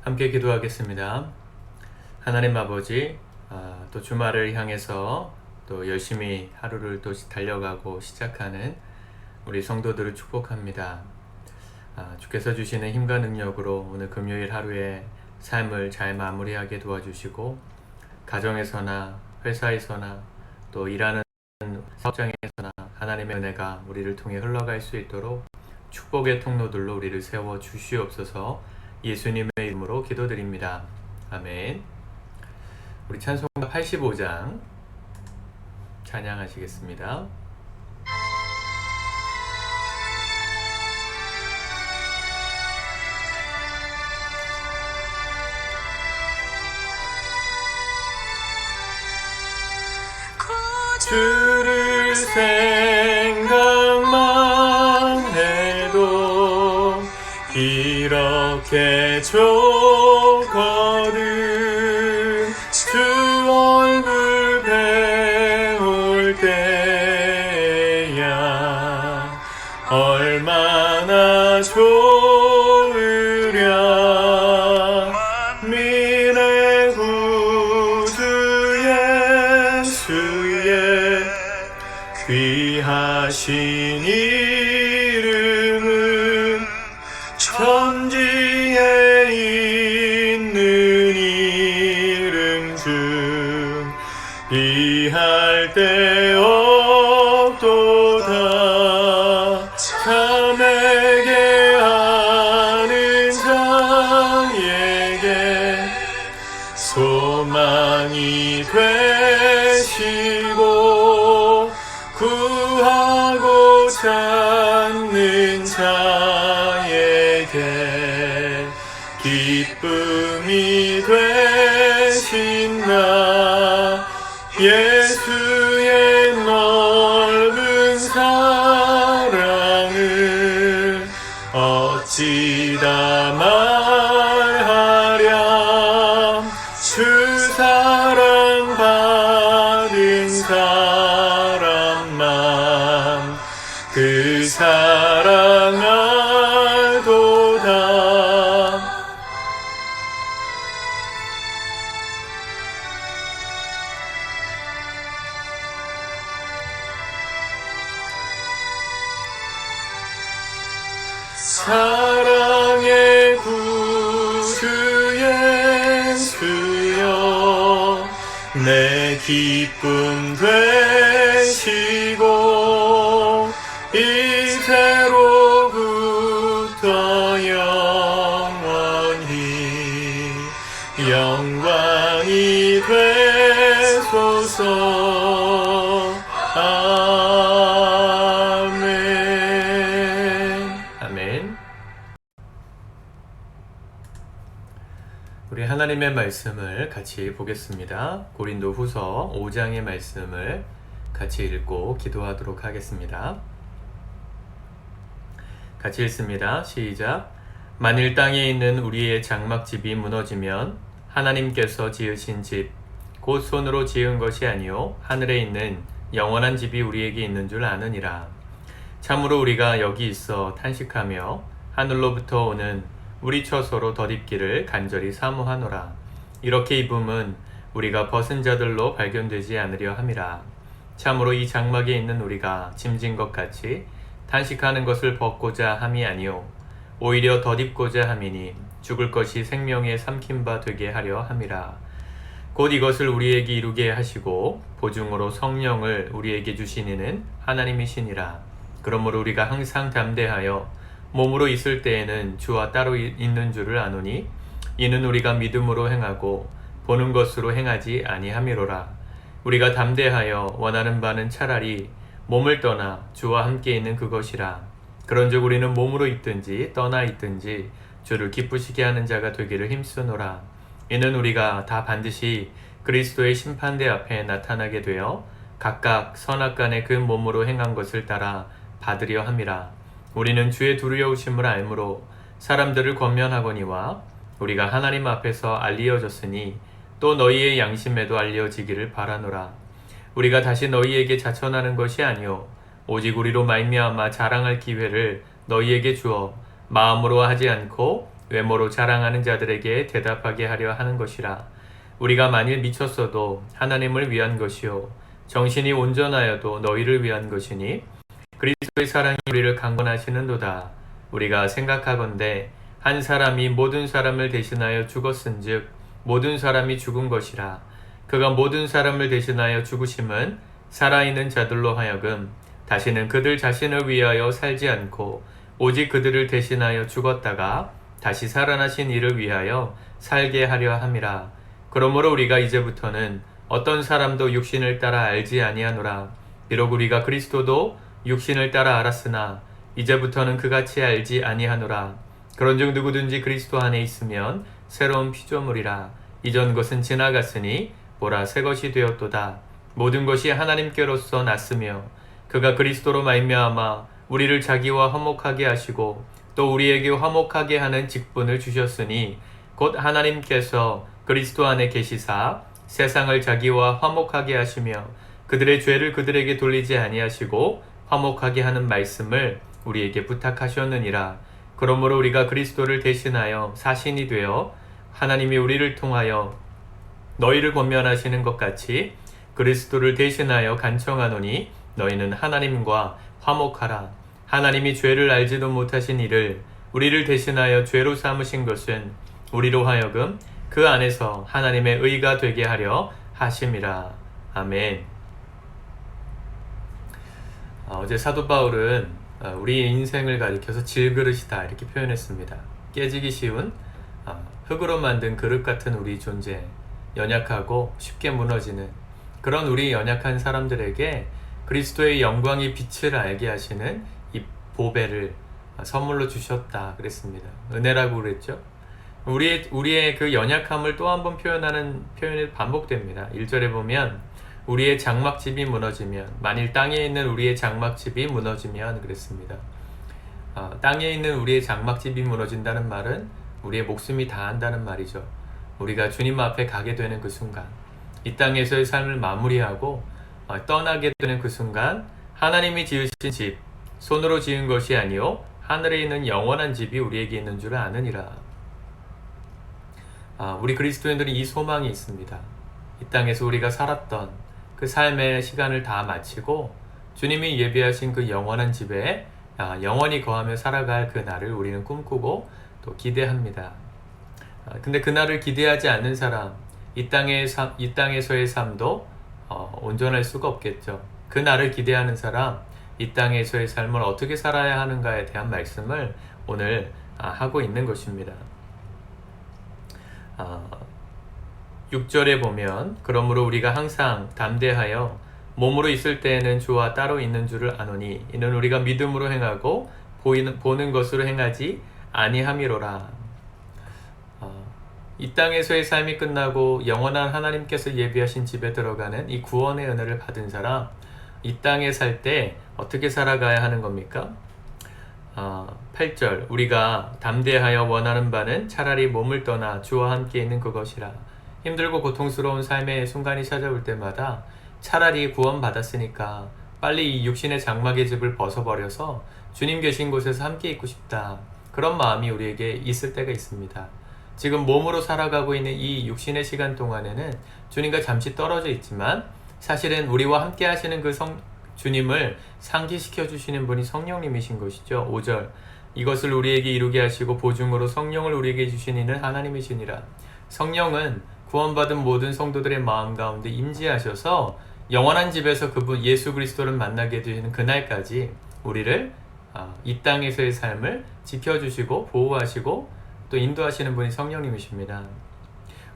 함께 기도하겠습니다. 하나님 아버지, 또 주말을 향해서 또 열심히 하루를 또 달려가고 시작하는 우리 성도들을 축복합니다. 주께서 주시는 힘과 능력으로 오늘 금요일 하루의 삶을 잘 마무리하게 도와주시고, 가정에서나 회사에서나 또 일하는 사업장에서나 하나님의 은혜가 우리를 통해 흘러갈 수 있도록 축복의 통로들로 우리를 세워 주시옵소서. 예수님의 이름으로 기도드립니다. 아멘. 우리 찬송가 85장 찬양하시겠습니다. 주를 생각만 해도 이렇게 좋거든. 주 얼굴 배울 때야 얼마나 좋으랴. 만민의 구주 예수의 귀하신 이름은 천지에 있는 이름 중 비할 데 없도다. 참에게 아는 자에게 소망이 되시고 구하고 찾는 자에게 기쁨이 되신 나. 예수의 넓은 사랑을 어찌다 말하랴. 주 사랑 받은 사람만 그 사랑 알도다. 사랑의 구주 예수여 내 기쁨 되시고 이제로부터 영원히 영광이 되소서. 아멘. 우리 하나님의 말씀을 같이 보겠습니다. 고린도 후서 5장의 말씀을 같이 읽고 기도하도록 하겠습니다. 같이 읽습니다. 시작. 만일 땅에 있는 우리의 장막집이 무너지면 하나님께서 지으신 집, 곧 손으로 지은 것이 아니요 하늘에 있는 영원한 집이 우리에게 있는 줄 아느니라. 참으로 우리가 여기 있어 탄식하며 하늘로부터 오는 우리 처소로 덧입기를 간절히 사모하노라. 이렇게 입음은 우리가 벗은 자들로 발견되지 않으려 함이라. 참으로 이 장막에 있는 우리가 짐진 것 같이 탄식하는 것을 벗고자 함이 아니요 오히려 덧입고자 함이니 죽을 것이 생명에 삼킨 바 되게 하려 함이라. 곧 이것을 우리에게 이루게 하시고 보증으로 성령을 우리에게 주시니는 하나님이시니라. 그러므로 우리가 항상 담대하여 몸으로 있을 때에는 주와 따로 있는 줄을 아노니 이는 우리가 믿음으로 행하고 보는 것으로 행하지 아니함이로라. 우리가 담대하여 원하는 바는 차라리 몸을 떠나 주와 함께 있는 그것이라. 그런즉 우리는 몸으로 있든지 떠나 있든지 주를 기쁘시게 하는 자가 되기를 힘쓰노라. 이는 우리가 다 반드시 그리스도의 심판대 앞에 나타나게 되어 각각 선악간에 그 몸으로 행한 것을 따라 받으려 함이라. 우리는 주의 두려우심을 알므로 사람들을 권면하거니와 우리가 하나님 앞에서 알리어졌으니 또 너희의 양심에도 알려지기를 바라노라. 우리가 다시 너희에게 자천하는 것이 아니요 오직 우리로 말미암아 자랑할 기회를 너희에게 주어 마음으로 하지 않고 외모로 자랑하는 자들에게 대답하게 하려 하는 것이라. 우리가 만일 미쳤어도 하나님을 위한 것이요 정신이 온전하여도 너희를 위한 것이니 그리스도의 사랑이 우리를 강권하시는도다. 우리가 생각하건대 한 사람이 모든 사람을 대신하여 죽었은즉 모든 사람이 죽은 것이라. 그가 모든 사람을 대신하여 죽으심은 살아있는 자들로 하여금 다시는 그들 자신을 위하여 살지 않고 오직 그들을 대신하여 죽었다가 다시 살아나신 이를 위하여 살게 하려 함이라. 그러므로 우리가 이제부터는 어떤 사람도 육신을 따라 알지 아니하노라. 비록 우리가 그리스도도 육신을 따라 알았으나 이제부터는 그같이 알지 아니하노라. 그런즉 누구든지 그리스도 안에 있으면 새로운 피조물이라. 이전 것은 지나갔으니 보라 새 것이 되었도다. 모든 것이 하나님께로서 났으며 그가 그리스도로 말미암아 우리를 자기와 화목하게 하시고 또 우리에게 화목하게 하는 직분을 주셨으니 곧 하나님께서 그리스도 안에 계시사 세상을 자기와 화목하게 하시며 그들의 죄를 그들에게 돌리지 아니하시고 화목하게 하는 말씀을 우리에게 부탁하셨느니라. 그러므로 우리가 그리스도를 대신하여 사신이 되어 하나님이 우리를 통하여 너희를 권면하시는 것 같이 그리스도를 대신하여 간청하노니 너희는 하나님과 화목하라. 하나님이 죄를 알지도 못하신 이를 우리를 대신하여 죄로 삼으신 것은 우리로 하여금 그 안에서 하나님의 의가 되게 하려 하심이라. 아멘. 어제 사도 바울은 우리의 인생을 가리켜서 질그릇이다 이렇게 표현했습니다. 깨지기 쉬운 흙으로 만든 그릇 같은 우리 존재, 연약하고 쉽게 무너지는 그런 우리 연약한 사람들에게 그리스도의 영광의 빛을 알게 하시는 이 보배를 선물로 주셨다 그랬습니다. 은혜라고 그랬죠. 우리의 그 연약함을 또 한 번 표현하는 표현이 반복됩니다. 1절에 보면 우리의 장막집이 무너지면, 만일 땅에 있는 우리의 장막집이 무너지면 그랬습니다. 땅에 있는 우리의 장막집이 무너진다는 말은 우리의 목숨이 다한다는 말이죠. 우리가 주님 앞에 가게 되는 그 순간, 이 땅에서의 삶을 마무리하고 떠나게 되는 그 순간, 하나님이 지으신 집, 손으로 지은 것이 아니요 하늘에 있는 영원한 집이 우리에게 있는 줄 아느니라. 우리 그리스도인들은 이 소망이 있습니다. 이 땅에서 우리가 살았던 그 삶의 시간을 다 마치고 주님이 예비하신 그 영원한 집에 영원히 거하며 살아갈 그 날을 우리는 꿈꾸고 또 기대합니다. 근데 그 날을 기대하지 않는 사람, 이 땅에서의 삶도 온전할 수가 없겠죠. 그 날을 기대하는 사람, 이 땅에서의 삶을 어떻게 살아야 하는가에 대한 말씀을 오늘 하고 있는 것입니다. 6절에 보면 그러므로 우리가 항상 담대하여 몸으로 있을 때에는 주와 따로 있는 줄을 아노니 이는 우리가 믿음으로 행하고 보는 것으로 행하지 아니함이로라. 이 땅에서의 삶이 끝나고 영원한 하나님께서 예비하신 집에 들어가는 이 구원의 은혜를 받은 사람, 이 땅에 살 때 어떻게 살아가야 하는 겁니까? 8절 우리가 담대하여 원하는 바는 차라리 몸을 떠나 주와 함께 있는 그것이라. 힘들고 고통스러운 삶의 순간이 찾아올 때마다 차라리 구원받았으니까 빨리 이 육신의 장막의 집을 벗어버려서 주님 계신 곳에서 함께 있고 싶다. 그런 마음이 우리에게 있을 때가 있습니다. 지금 몸으로 살아가고 있는 이 육신의 시간 동안에는 주님과 잠시 떨어져 있지만 사실은 우리와 함께 하시는 그 주님을 상기시켜 주시는 분이 성령님이신 것이죠. 5절 이것을 우리에게 이루게 하시고 보증으로 성령을 우리에게 주신 이는 하나님이시니라. 성령은 구원받은 모든 성도들의 마음 가운데 임재하셔서 영원한 집에서 그분 예수 그리스도를 만나게 되시는 그날까지 우리를 이 땅에서의 삶을 지켜주시고 보호하시고 또 인도하시는 분이 성령님이십니다.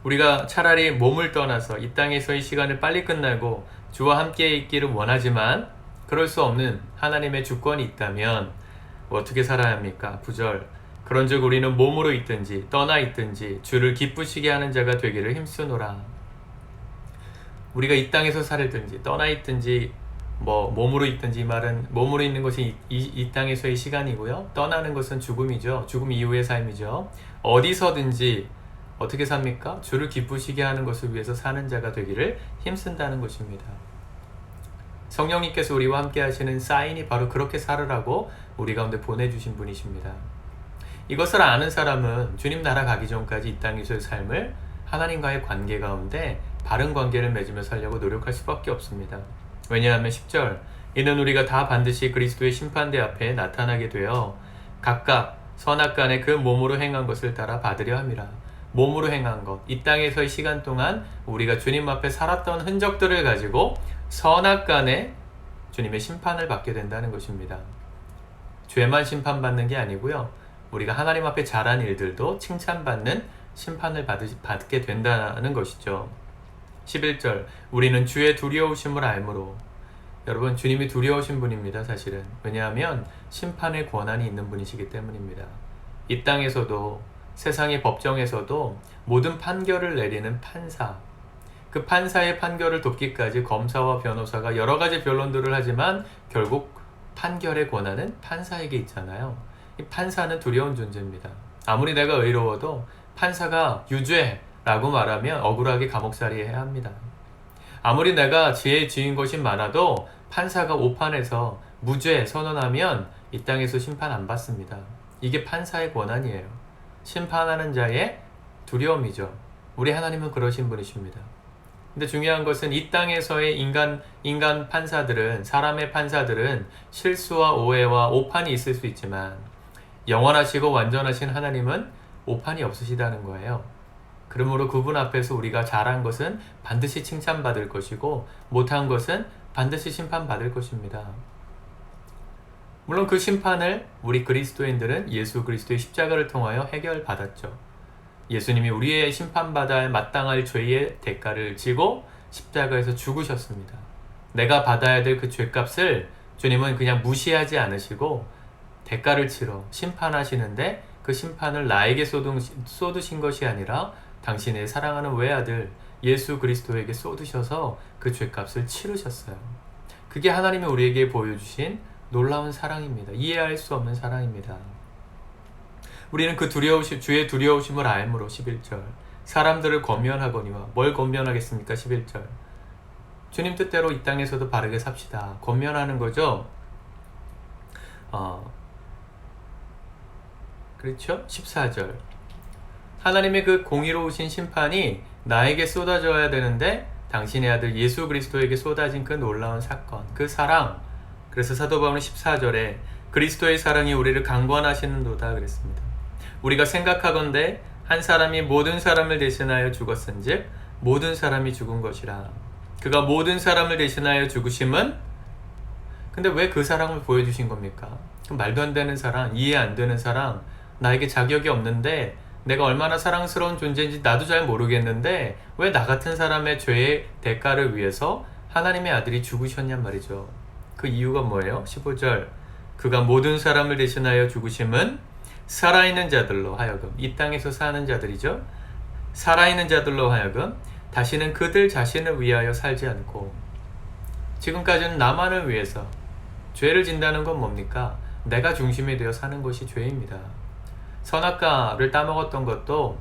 우리가 차라리 몸을 떠나서 이 땅에서의 시간을 빨리 끝나고 주와 함께 있기를 원하지만 그럴 수 없는 하나님의 주권이 있다면 어떻게 살아야 합니까? 9절 그런즉 우리는 몸으로 있든지 떠나 있든지 주를 기쁘시게 하는 자가 되기를 힘쓰노라. 우리가 이 땅에서 살든지 떠나 있든지 몸으로 있든지, 이 말은 몸으로 있는 것이 이 땅에서의 시간이고요, 떠나는 것은 죽음이죠. 죽음 이후의 삶이죠. 어디서든지 어떻게 삽니까? 주를 기쁘시게 하는 것을 위해서 사는 자가 되기를 힘쓴다는 것입니다. 성령님께서 우리와 함께 하시는 사인이 바로 그렇게 살으라고 우리 가운데 보내주신 분이십니다. 이것을 아는 사람은 주님 나라 가기 전까지 이 땅에서의 삶을 하나님과의 관계 가운데 바른 관계를 맺으며 살려고 노력할 수밖에 없습니다. 왜냐하면 10절, 이는 우리가 다 반드시 그리스도의 심판대 앞에 나타나게 되어 각각 선악간에 그 몸으로 행한 것을 따라 받으려 함이라. 몸으로 행한 것, 이 땅에서의 시간 동안 우리가 주님 앞에 살았던 흔적들을 가지고 선악간에 주님의 심판을 받게 된다는 것입니다. 죄만 심판받는 게 아니고요, 우리가 하나님 앞에 잘한 일들도 칭찬받는 심판을 받게 된다는 것이죠. 11절, 우리는 주의 두려우심을 알므로. 여러분, 주님이 두려우신 분입니다. 사실은. 왜냐하면 심판의 권한이 있는 분이시기 때문입니다. 이 땅에서도, 세상의 법정에서도 모든 판결을 내리는 판사, 그 판사의 판결을 돕기까지 검사와 변호사가 여러 가지 변론들을 하지만 결국 판결의 권한은 판사에게 있잖아요. 이 판사는 두려운 존재입니다. 아무리 내가 의로워도 판사가 유죄라고 말하면 억울하게 감옥살이해야 합니다. 아무리 내가 지혜에 지은 것이 많아도 판사가 오판에서 무죄 선언하면 이 땅에서 심판 안 받습니다. 이게 판사의 권한이에요. 심판하는 자의 두려움이죠. 우리 하나님은 그러신 분이십니다. 근데 중요한 것은 이 땅에서의 인간 판사들은, 사람의 판사들은 실수와 오해와 오판이 있을 수 있지만 영원하시고 완전하신 하나님은 오판이 없으시다는 거예요. 그러므로 그분 앞에서 우리가 잘한 것은 반드시 칭찬받을 것이고 못한 것은 반드시 심판받을 것입니다. 물론 그 심판을 우리 그리스도인들은 예수 그리스도의 십자가를 통하여 해결받았죠. 예수님이 우리의 심판받아야 마땅할 죄의 대가를 지고 십자가에서 죽으셨습니다. 내가 받아야 될 그 죄값을 주님은 그냥 무시하지 않으시고 대가를 치러 심판하시는데, 그 심판을 나에게 쏟으신 것이 아니라 당신의 사랑하는 외아들 예수 그리스도에게 쏟으셔서 그 죄값을 치르셨어요. 그게 하나님이 우리에게 보여주신 놀라운 사랑입니다. 이해할 수 없는 사랑입니다. 우리는 그 주의 두려우심을 알므로 11절, 사람들을 권면하거니와. 뭘 권면하겠습니까? 11절, 주님 뜻대로 이 땅에서도 바르게 삽시다. 권면하는 거죠. 그렇죠? 14절, 하나님의 그 공의로우신 심판이 나에게 쏟아져야 되는데 당신의 아들 예수 그리스도에게 쏟아진 그 놀라운 사건, 그 사랑. 그래서 사도 바울은 14절에 그리스도의 사랑이 우리를 강권하시는도다 그랬습니다. 우리가 생각하건대 한 사람이 모든 사람을 대신하여 죽었은즉 모든 사람이 죽은 것이라. 그가 모든 사람을 대신하여 죽으심은, 근데 왜 그 사랑을 보여주신 겁니까? 말도 안 되는 사랑, 이해 안 되는 사랑, 나에게 자격이 없는데 내가 얼마나 사랑스러운 존재인지 나도 잘 모르겠는데 왜 나 같은 사람의 죄의 대가를 위해서 하나님의 아들이 죽으셨냔 말이죠. 그 이유가 뭐예요? 15절, 그가 모든 사람을 대신하여 죽으심은 살아있는 자들로 하여금, 이 땅에서 사는 자들이죠. 살아있는 자들로 하여금 다시는 그들 자신을 위하여 살지 않고, 지금까지는 나만을 위해서, 죄를 진다는 건 뭡니까? 내가 중심이 되어 사는 것이 죄입니다. 선악과를 따먹었던 것도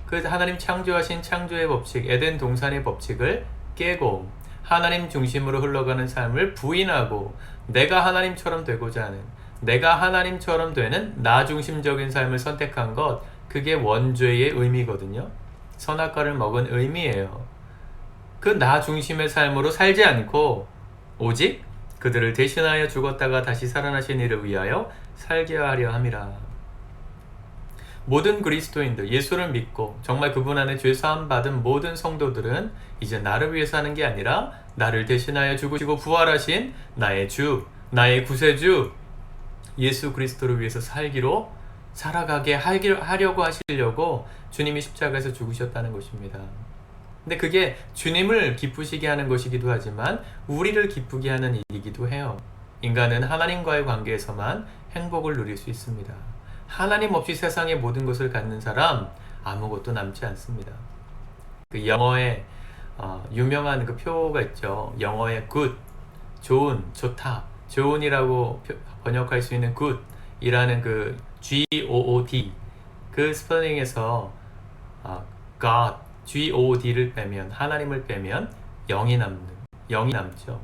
그 하나님 창조하신 창조의 법칙, 에덴 동산의 법칙을 깨고 하나님 중심으로 흘러가는 삶을 부인하고 내가 하나님처럼 되고자 하는, 내가 하나님처럼 되는 나 중심적인 삶을 선택한 것, 그게 원죄의 의미거든요. 선악과를 먹은 의미예요. 그 나 중심의 삶으로 살지 않고 오직 그들을 대신하여 죽었다가 다시 살아나신 이를 위하여 살게 하려 함이라. 모든 그리스도인들, 예수를 믿고 정말 그분 안에 죄 사함 받은 모든 성도들은 이제 나를 위해 사는 게 아니라 나를 대신하여 죽으시고 부활하신 나의 주, 나의 구세주 예수 그리스도를 위해서 살아가게 하려고 하시려고 주님이 십자가에서 죽으셨다는 것입니다. 근데 그게 주님을 기쁘시게 하는 것이기도 하지만 우리를 기쁘게 하는 일이기도 해요. 인간은 하나님과의 관계에서만 행복을 누릴 수 있습니다. 하나님 없이 세상의 모든 것을 갖는 사람 아무것도 남지 않습니다. 그 영어에 유명한 그 표가 있죠. 영어의 good, 좋은, 좋다, 좋은이라고 번역할 수 있는 good이라는 그 G-O-O-D, 그 스펠링에서 God, G-O-D를 빼면, 하나님을 빼면 영이 남죠.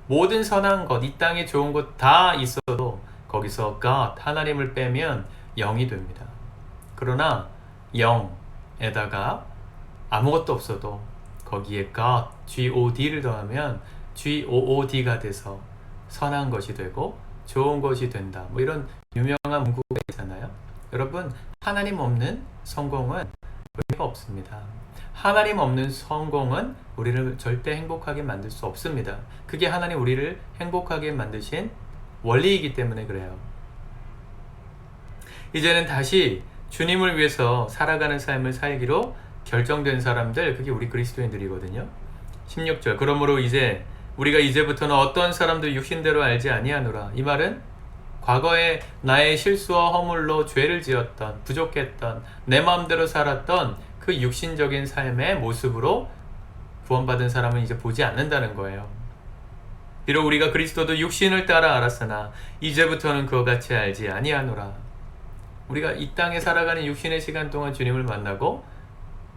모든 선한 것, 이 땅에 좋은 것 다 있어도 거기서 God, 하나님을 빼면 영이 됩니다. 그러나 영에다가 아무것도 없어도 거기에 God, G-O-D를 더하면 G-O-O-D가 돼서 선한 것이 되고 좋은 것이 된다. 뭐 이런 유명한 문구가 있잖아요. 여러분, 하나님 없는 성공은 의미가 없습니다. 하나님 없는 성공은 우리를 절대 행복하게 만들 수 없습니다. 그게 하나님 우리를 행복하게 만드신 원리이기 때문에 그래요. 이제는 다시 주님을 위해서 살아가는 삶을 살기로 결정된 사람들, 그게 우리 그리스도인들이거든요. 16절, 그러므로 우리가 이제부터는 어떤 사람도 육신대로 알지 아니하노라. 이 말은 과거에 나의 실수와 허물로 죄를 지었던, 부족했던, 내 마음대로 살았던 그 육신적인 삶의 모습으로 구원받은 사람은 이제 보지 않는다는 거예요. 비록 우리가 그리스도도 육신을 따라 알았으나 이제부터는 그와 같이 알지 아니하노라. 우리가 이 땅에 살아가는 육신의 시간 동안 주님을 만나고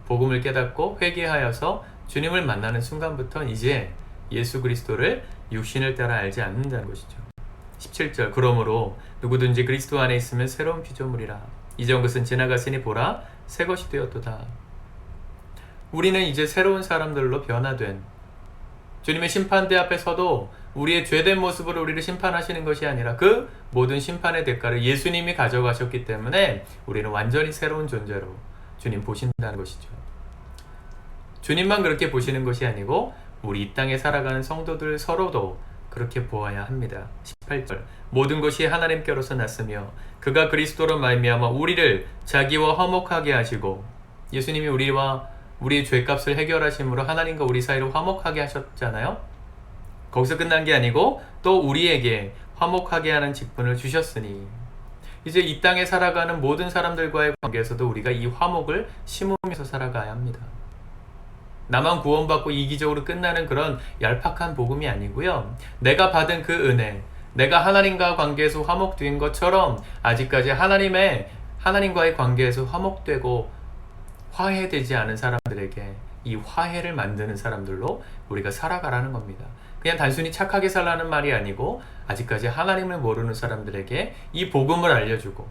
복음을 깨닫고 회개하여서 주님을 만나는 순간부터 이제 예수 그리스도를 육신을 따라 알지 않는다는 것이죠. 17절, 그러므로 누구든지 그리스도 안에 있으면 새로운 피조물이라. 이전 것은 지나갔으니 보라 새 것이 되었도다. 우리는 이제 새로운 사람들로 변화된, 주님의 심판대 앞에 서도 우리의 죄된 모습으로 우리를 심판하시는 것이 아니라 그 모든 심판의 대가를 예수님이 가져가셨기 때문에 우리는 완전히 새로운 존재로 주님 보신다는 것이죠. 주님만 그렇게 보시는 것이 아니고 우리 이 땅에 살아가는 성도들 서로도 그렇게 보아야 합니다. 18절, 모든 것이 하나님께로서 났으며 그가 그리스도로 말미암아 우리를 자기와 화목하게 하시고, 예수님이 우리와 우리의 죄값을 해결하심으로 하나님과 우리 사이로 화목하게 하셨잖아요. 거기서 끝난 게 아니고 또 우리에게 화목하게 하는 직분을 주셨으니 이제 이 땅에 살아가는 모든 사람들과의 관계에서도 우리가 이 화목을 심으면서 살아가야 합니다. 나만 구원받고 이기적으로 끝나는 그런 얄팍한 복음이 아니고요. 내가 받은 그 은혜, 내가 하나님과 관계에서 화목된 것처럼 아직까지 하나님과의 관계에서 화목되고 화해되지 않은 사람들에게 이 화해를 만드는 사람들로 우리가 살아가라는 겁니다. 그냥 단순히 착하게 살라는 말이 아니고 아직까지 하나님을 모르는 사람들에게 이 복음을 알려주고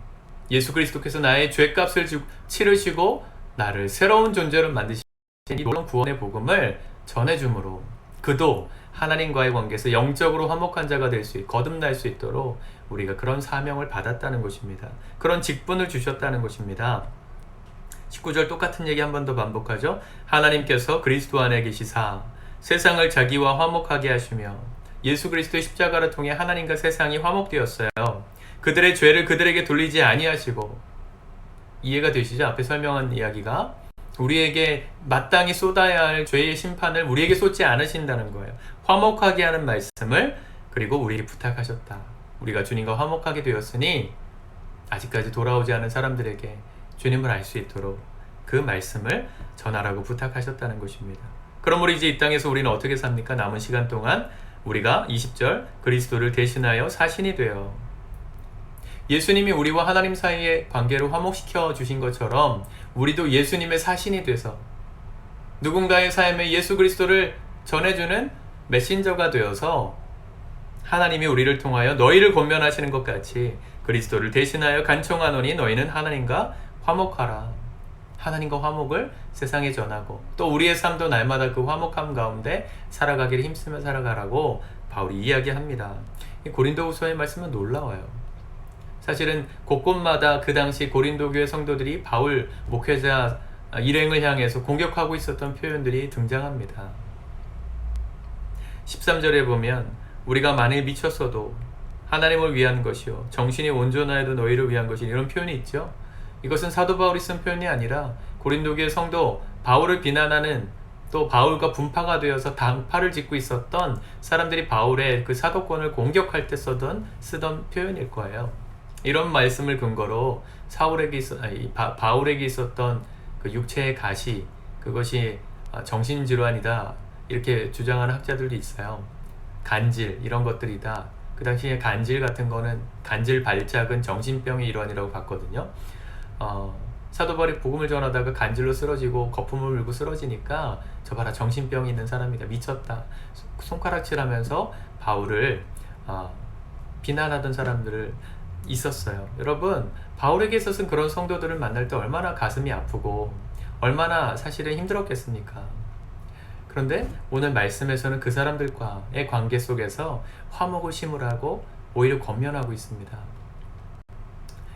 예수 그리스도께서 나의 죄값을 치르시고 나를 새로운 존재로 만드신 이 놀라운 구원의 복음을 전해주므로 그도 하나님과의 관계에서 영적으로 화목한 자가 될 수 있고 거듭날 수 있도록 우리가 그런 사명을 받았다는 것입니다. 그런 직분을 주셨다는 것입니다. 19절 똑같은 얘기 한 번 더 반복하죠. 하나님께서 그리스도 안에 계시사 세상을 자기와 화목하게 하시며, 예수 그리스도의 십자가를 통해 하나님과 세상이 화목되었어요. 그들의 죄를 그들에게 돌리지 아니하시고, 이해가 되시죠? 앞에 설명한 이야기가 우리에게 마땅히 쏟아야 할 죄의 심판을 우리에게 쏟지 않으신다는 거예요. 화목하게 하는 말씀을 그리고 우리에게 부탁하셨다. 우리가 주님과 화목하게 되었으니 아직까지 돌아오지 않은 사람들에게 주님을 알 수 있도록 그 말씀을 전하라고 부탁하셨다는 것입니다. 그러므로 이제 이 땅에서 우리는 어떻게 삽니까? 남은 시간 동안 우리가 20절 그리스도를 대신하여 사신이 되어, 예수님이 우리와 하나님 사이의 관계를 화목시켜 주신 것처럼 우리도 예수님의 사신이 돼서 누군가의 삶에 예수 그리스도를 전해주는 메신저가 되어서 하나님이 우리를 통하여 너희를 권면하시는 것 같이 그리스도를 대신하여 간청하노니 너희는 하나님과 화목하라. 하나님과 화목을 세상에 전하고 또 우리의 삶도 날마다 그 화목함 가운데 살아가기를 힘쓰며 살아가라고 바울이 이야기합니다. 고린도후서의 말씀은 놀라워요. 사실은 곳곳마다 그 당시 고린도 교회 성도들이 바울 목회자 일행을 향해서 공격하고 있었던 표현들이 등장합니다. 13절에 보면 우리가 만일 미쳤어도 하나님을 위한 것이요 정신이 온전하여도 너희를 위한 것이, 이런 표현이 있죠. 이것은 사도 바울이 쓴 표현이 아니라 고린도 교회 성도, 바울을 비난하는, 또 바울과 분파가 되어서 당파를 짓고 있었던 사람들이 바울의 그 사도권을 공격할 때 쓰던 표현일 거예요. 이런 말씀을 근거로 바울에게 있었던 그 육체의 가시, 그것이 정신질환이다 이렇게 주장하는 학자들도 있어요. 간질, 이런 것들이다. 그 당시에 간질 같은 거는, 간질 발작은 정신병의 일환이라고 봤거든요. 사도 바울이 복음을 전하다가 간질로 쓰러지고 거품을 물고 쓰러지니까 저 봐라, 정신병이 있는 사람이다, 미쳤다, 손가락질하면서 바울을 비난하던 사람들을 있었어요. 여러분, 바울에게 있어서는 그런 성도들을 만날 때 얼마나 가슴이 아프고 얼마나 사실은 힘들었겠습니까? 그런데 오늘 말씀에서는 그 사람들과의 관계 속에서 화목을 심으라고 오히려 권면하고 있습니다.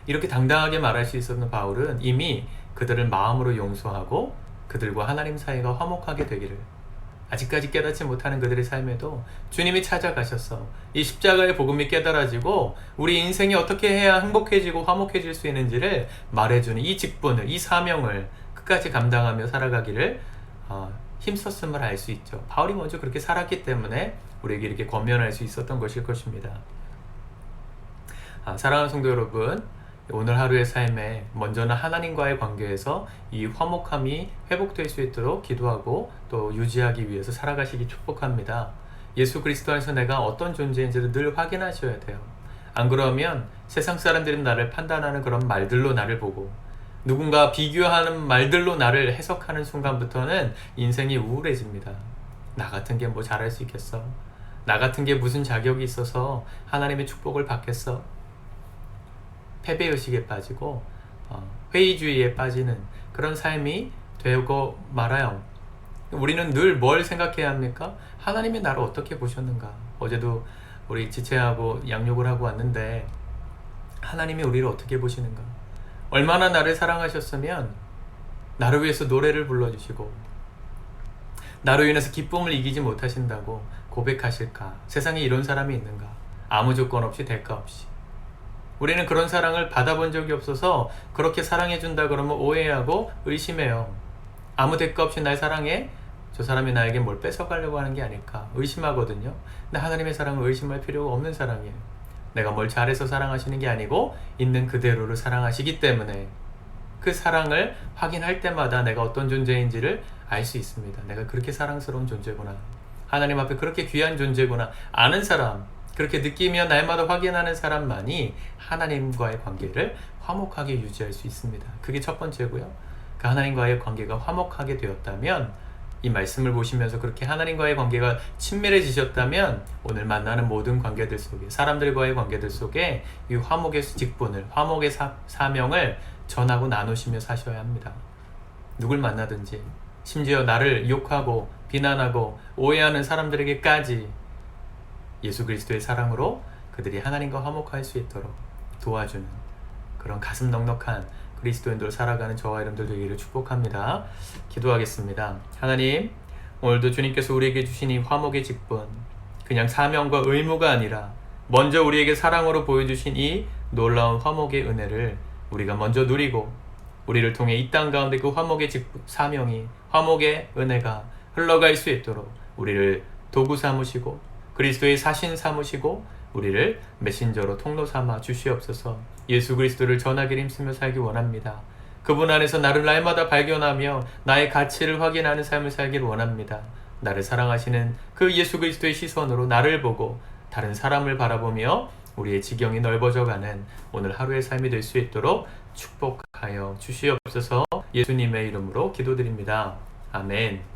이렇게 당당하게 말할 수 있었던 바울은 이미 그들을 마음으로 용서하고 그들과 하나님 사이가 화목하게 되기를, 아직까지 깨닫지 못하는 그들의 삶에도 주님이 찾아가셔서 이 십자가의 복음이 깨달아지고 우리 인생이 어떻게 해야 행복해지고 화목해질 수 있는지를 말해주는 이 직분을, 이 사명을 끝까지 감당하며 살아가기를 힘썼음을 알 수 있죠. 바울이 먼저 그렇게 살았기 때문에 우리에게 이렇게 권면할 수 있었던 것일 것입니다. 사랑하는 성도 여러분, 오늘 하루의 삶에 먼저는 하나님과의 관계에서 이 화목함이 회복될 수 있도록 기도하고 또 유지하기 위해서 살아가시기 축복합니다. 예수 그리스도 안에서 내가 어떤 존재인지를 늘 확인하셔야 돼요. 안 그러면 세상 사람들이 나를 판단하는 그런 말들로 나를 보고 누군가 비교하는 말들로 나를 해석하는 순간부터는 인생이 우울해집니다. 나 같은 게 뭐 잘할 수 있겠어? 나 같은 게 무슨 자격이 있어서 하나님의 축복을 받겠어? 패배의식에 빠지고 회의주의에 빠지는 그런 삶이 되고 말아요. 우리는 늘 뭘 생각해야 합니까? 하나님이 나를 어떻게 보셨는가? 어제도 우리 지체하고 양육을 하고 왔는데 하나님이 우리를 어떻게 보시는가? 얼마나 나를 사랑하셨으면 나를 위해서 노래를 불러주시고 나로 인해서 기쁨을 이기지 못하신다고 고백하실까? 세상에 이런 사람이 있는가? 아무 조건 없이 대가 없이. 우리는 그런 사랑을 받아본 적이 없어서 그렇게 사랑해준다 그러면 오해하고 의심해요. 아무 대가 없이 날 사랑해? 저 사람이 나에게 뭘 뺏어가려고 하는 게 아닐까 의심하거든요. 근데 하나님의 사랑은 의심할 필요가 없는 사랑이에요. 내가 뭘 잘해서 사랑하시는 게 아니고 있는 그대로를 사랑하시기 때문에 그 사랑을 확인할 때마다 내가 어떤 존재인지를 알 수 있습니다. 내가 그렇게 사랑스러운 존재구나, 하나님 앞에 그렇게 귀한 존재구나 아는 사람, 그렇게 느끼며 날마다 확인하는 사람만이 하나님과의 관계를 화목하게 유지할 수 있습니다. 그게 첫 번째고요. 그 하나님과의 관계가 화목하게 되었다면, 이 말씀을 보시면서 그렇게 하나님과의 관계가 친밀해지셨다면 오늘 만나는 모든 관계들 속에, 사람들과의 관계들 속에 이 화목의 직분을, 화목의 사명을 전하고 나누시며 사셔야 합니다. 누굴 만나든지, 심지어 나를 욕하고 비난하고 오해하는 사람들에게까지 예수 그리스도의 사랑으로 그들이 하나님과 화목할 수 있도록 도와주는 그런 가슴 넉넉한 그리스도인들로 살아가는 저와 여러분들 되기를 축복합니다. 기도하겠습니다. 하나님, 오늘도 주님께서 우리에게 주신 이 화목의 직분, 그냥 사명과 의무가 아니라 먼저 우리에게 사랑으로 보여주신 이 놀라운 화목의 은혜를 우리가 먼저 누리고, 우리를 통해 이 땅 가운데 그 화목의 사명이, 화목의 은혜가 흘러갈 수 있도록 우리를 도구 삼으시고 그리스도의 사신 삼으시고 우리를 메신저로 통로 삼아 주시옵소서. 예수 그리스도를 전하기를 힘쓰며 살기 원합니다. 그분 안에서 나를 날마다 발견하며 나의 가치를 확인하는 삶을 살기를 원합니다. 나를 사랑하시는 그 예수 그리스도의 시선으로 나를 보고 다른 사람을 바라보며 우리의 지경이 넓어져가는 오늘 하루의 삶이 될 수 있도록 축복하여 주시옵소서. 예수님의 이름으로 기도드립니다. 아멘.